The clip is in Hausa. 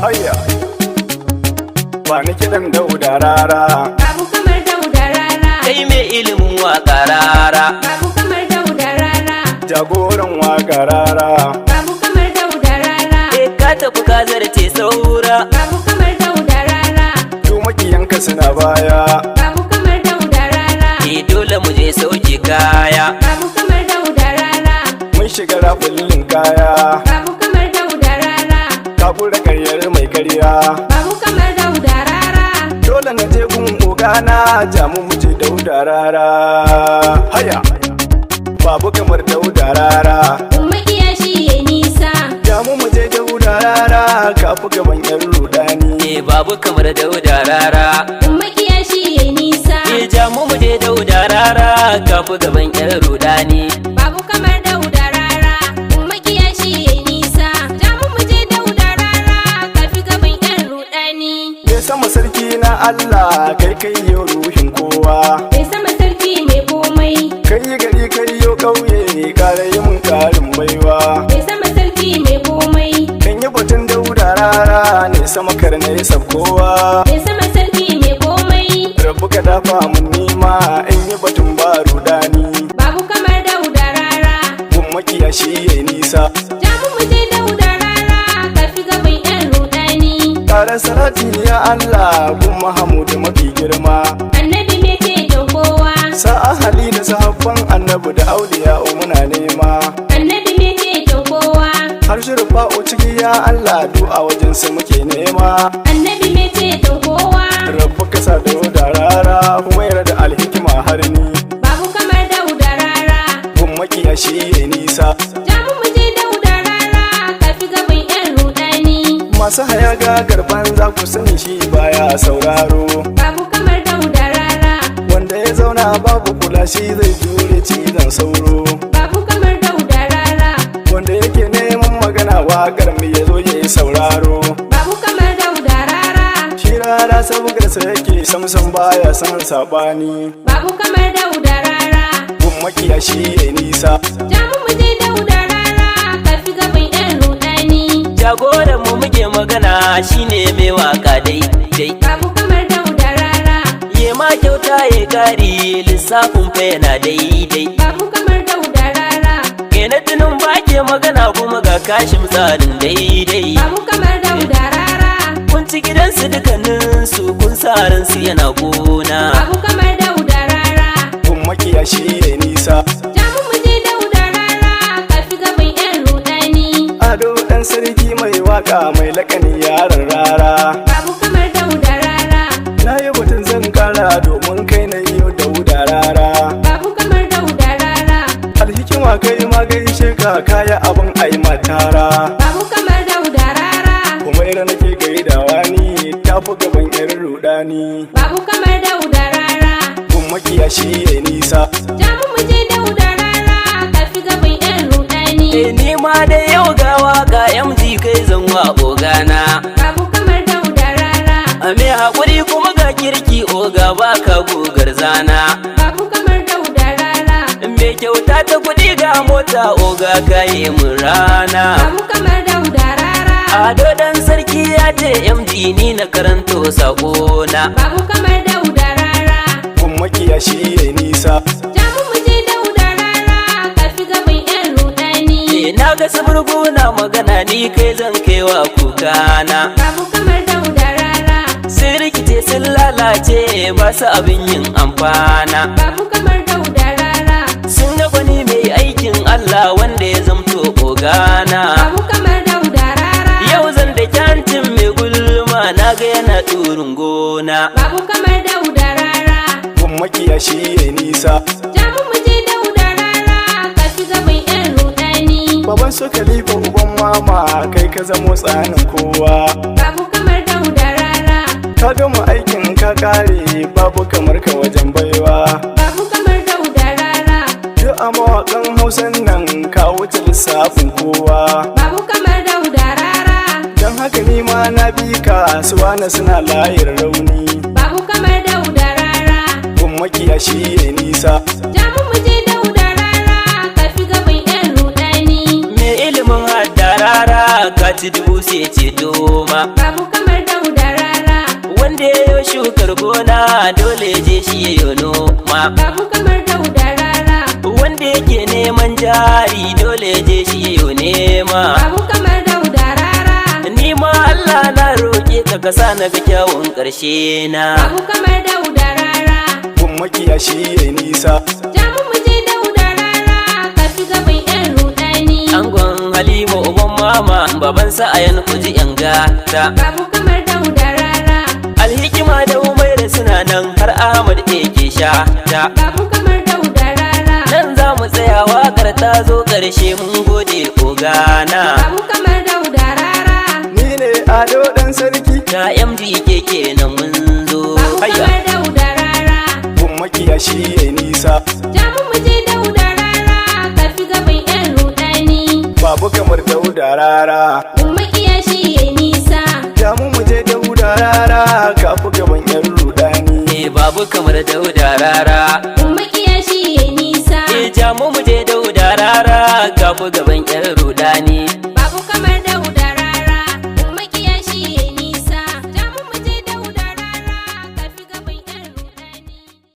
hayya ba ni kiɗan Dauda Rara. Babu kamar Dauda Rara. Kai mai ilimin waƙa Rara. Babu kamar Dauda Rara. Jagoran waƙa Rara. Babu kamar Dauda Rara. Ka tafi ka zarce saura. Babu kamar Dauda Rara. To makiyanka suna baya. Babu kamar Dauda Rara. Dole mu je sauke kaya. Babu kamar Dauda Rara. Mun shiga rafulin kaya. Babu kamar Dauda Rara. Ka kura karyar mai karya. Babu kamar Dauda Rara. Dole na je gun ogana jamu mu je Dauda Rara. Haya babu kamar Dauda Rara. Makiya shi ya nisa. Jamu mu je Dauda Rara kafi gaban yan rudani. Babu kamar Dauda Rara. Makiya shi ya nisa. Jamu mu je Dauda Rara kafi gaban yan rudani. Babu kamar Dauda Rara. Makiya shi ya nisa. Jamu mu je Dauda Rara kafi gaban yan rudani. Me sama sarki na Allah kai kai yau ruhin kowa. Bai sama sarki mai komai. Kai yi gari kai yau ƙauye kare yi mun karin baiwa. Bai sama sarki mai komai. Kan yi batun Dauda Rara ne sama karnai sabkowa. Bai sama sarki mai komai. Rabu ka dafa mun nima in yi batun ba rudani. Babu kamar Dauda Rara. Gun makiya shi ya nisa. Jamu mu je Dauda Rara kafi gaban yan rudani. Tare salati ya Allah gun Mahamudu mafi girma. Annabi me ce don kowa. Sa'a hali da sahabban annabi da auliya muna nema. Annabi me ce don kowa. Har shirfa'u ciki ya Allah du'a wajen su muke nema. Annabi me ce don kowa. Rabbu ka sa Dauda Rara kuma yarda alhikima har ni. Babu kamar Dauda Rara. Gun makiya shi ya nisa. Jamu mu je Dauda Rara kafi gaban yan rudani. Masu haya garban za ku sani shi baya sauraro. Babu kamar Dauda Rara. Wanda ya zauna babu kula shi zai jure cizon sauro. Babu kamar Dauda Rara. Wanda yake neman magana waƙar mu ya zo ya yi sauraro. Babu kamar Dauda Rara. Shi Rara sabugarsa yake samsam baya san sabani. Babu kamar Dauda Rara. Gun makiya shi ya nisa. Jamu mu je Dauda Rara kafi gaban yan rudani. Jagoran mu muke magana shine mai waka dai. Babu kamar Dauda Rara. Ye ma kyauta ya kari lissafin fa yana daidai. Babu kamar Dauda Rara. Ke na tunin ba ke magana kuma ga kashin tsarin daidai. Babu kamar Dauda Rara. Kun ci gidansu dukkaninsu kun sa ransu yana gona. Babu kamar Dauda Rara. Gun makiya shi ya nisa. Jamu mu je Dauda Rara kafi gaban yan rudani. Ado ɗan sarki mai waka mai lakani yaran Rara. Babu kamar Dauda Rara. Na yi batun zan kara domin kai na yau Dauda Rara. Babu kamar Dauda Rara. Alhikima kai ma gaishe ka kaya abin ai matara. Babu kamar Dauda Rara. Kuma irin nake gaidawa ni tafi gaban yan rudani. Babu kamar Dauda Rara. Gun makiya shi ya nisa. Jamu mu je Dauda Rara kafi gaban yan rudani. Ni ma da yau ga waka MG kai zan wa ogana. Babu kamar Dauda Rara. A me haƙuri kuma ga kirki oga baka gogar zana. Babu kamar Dauda Rara. Me kyauta ta kuɗi ga mota oga kayi mun rana. Babu kamar Dauda Rara. Ado dan sarki ya ce MD ni na karanto sakona. Babu kamar Dauda Rara. Gun makiya shi ya nisa. Jamu mu je Dauda Rara kafi gaban yan rudani. Na ga saburgu na magana ni kai zan kaiwa kukana. Babu kamar Dauda Rara. Sun rikice sun lalace ba su abin yin amfana. Babu kamar Dauda Rara. Sun ga wani mai aikin Allah wanda ya zamto ogana. Babu kamar Dauda Rara. Yau zan da kyantin mai gulma na ga yana turin gona. Babu kamar Dauda Rara. Gun makiya shi ya nisa. Jamu mu je Dauda Rara kafi gaban yan rudani. Baban su Khalifa uban mama kai ka zamo tsanin kowa. Babu kamar Dauda Rara. Ka gama aikin ka kare babu kamar ka wajen baiwa. Babu kamar Dauda Rara. Duk a mawaƙan Hausan nan ka wuce lissafin kowa. Babu kamar Dauda Rara. Don haka ni ma na bi ka su wane suna layin rauni. Babu kamar Dauda Rara. Gun makiya shi ya nisa. Jamu mu je Dauda Rara kafi gaban yan rudani. Me ilimin hadda rara ka ci dubu sai ceto ma. babu kamar Dauda Rara. Wanda ya yo shukar gona dole je shi ya yo noma. Babu kamar Dauda Rara. Wanda yake neman jari dole je shi ya yo nema. Babu kamar Dauda Rara. Ni ma Allah na roƙe ka sa na ga kyawun ƙarshe na. Babu kamar Dauda Rara. Gun makiya shi yayi nisa. Jamu mu je Dauda Rara, ka fi gaban 'yan rudani. Angon Halima uban mama baban sa'ayan kuji yan gata. Babu kamar Dauda Rara. Alhikima da Umaira suna nan har Ahmad ke sha ta. Babu kamar Dauda Rara. Nan za mu tsaya waƙar ta zo ƙarshe mun gode ogana. Babu kamar Dauda Rara. Ni ne Ado dan sarki. Ta MD kenan mun zo. Babu kamar Dauda Rara. Gun makiya shi yayi nisa. Jamu mu je Dauda Rara, ka fi gaban 'yan rudani. Babu kamar Dauda Rara. Makiya shi yayi nisa. Jamu mu je Dauda Rara, kafi gaban yan rudani. Babu kamar Dauda Rara. Makiya shi yayi nisa. Jamu mu je Dauda Rara kafu gaban 'yan ruda.